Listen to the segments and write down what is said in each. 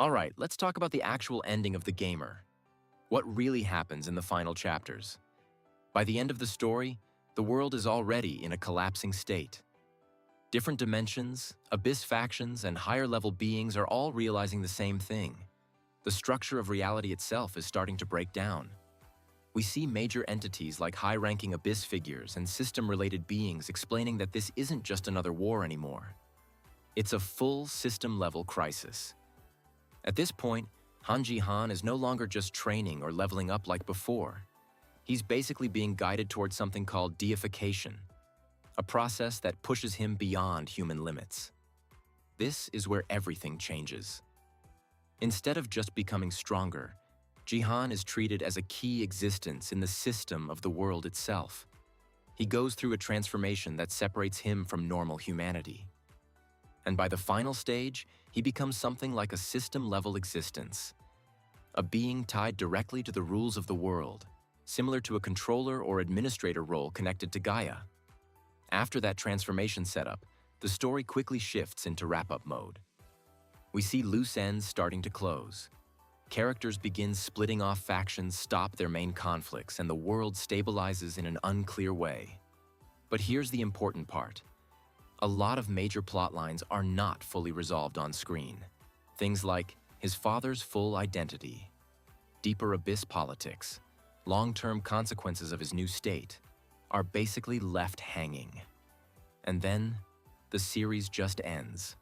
Alright, let's talk about the actual ending of The Gamer. What really happens in the final chapters? By the end of the story, the world is already in a collapsing state. Different dimensions, abyss factions, and higher-level beings are all realizing the same thing. The structure of reality itself is starting to break down. We see major entities like high-ranking abyss figures and system-related beings explaining that this isn't just another war anymore. It's a full system-level crisis. At this point, Han Ji-han is no longer just training or leveling up like before. He's basically being guided towards something called deification, a process that pushes him beyond human limits. This is where everything changes. Instead of just becoming stronger, Ji-han is treated as a key existence in the system of the world itself. He goes through a transformation that separates him from normal humanity. And by the final stage, he becomes something like a system-level existence, a being tied directly to the rules of the world, similar to a controller or administrator role connected to Gaia. After that transformation setup, the story quickly shifts into wrap-up mode. We see loose ends starting to close. Characters begin splitting off, factions stop their main conflicts, and the world stabilizes in an unclear way. But here's the important part. A lot of major plot lines are not fully resolved on screen. Things like his father's full identity, deeper abyss politics, long-term consequences of his new state are basically left hanging. And then, the series just ends.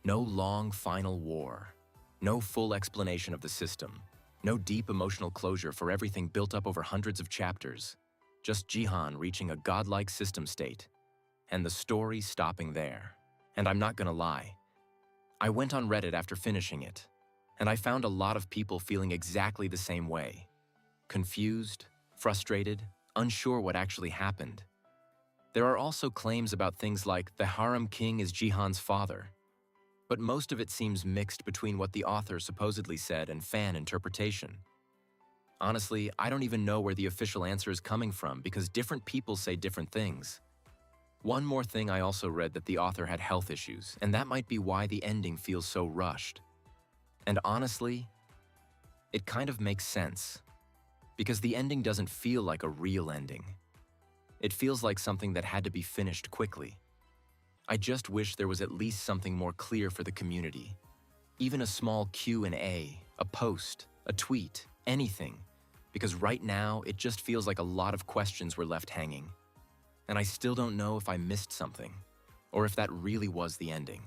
No long final war, no full explanation of the system, no deep emotional closure for everything built up over hundreds of chapters, just Ji-han reaching a godlike system state, and the story stopping there. And I'm not gonna lie, I went on Reddit after finishing it, and I found a lot of people feeling exactly the same way. Confused, frustrated, unsure what actually happened. There are also claims about things like the Harem King is Ji-han's father, but most of it seems mixed between what the author supposedly said and fan interpretation. Honestly, I don't even know where the official answer is coming from because different people say different things. One more thing, I also read that the author had health issues, and that might be why the ending feels so rushed. And honestly, it kind of makes sense, because the ending doesn't feel like a real ending. It feels like something that had to be finished quickly. I just wish there was at least something more clear for the community. Even a small Q&A, a post, a tweet, anything. Because right now, it just feels like a lot of questions were left hanging. And I still don't know if I missed something, or if that really was the ending.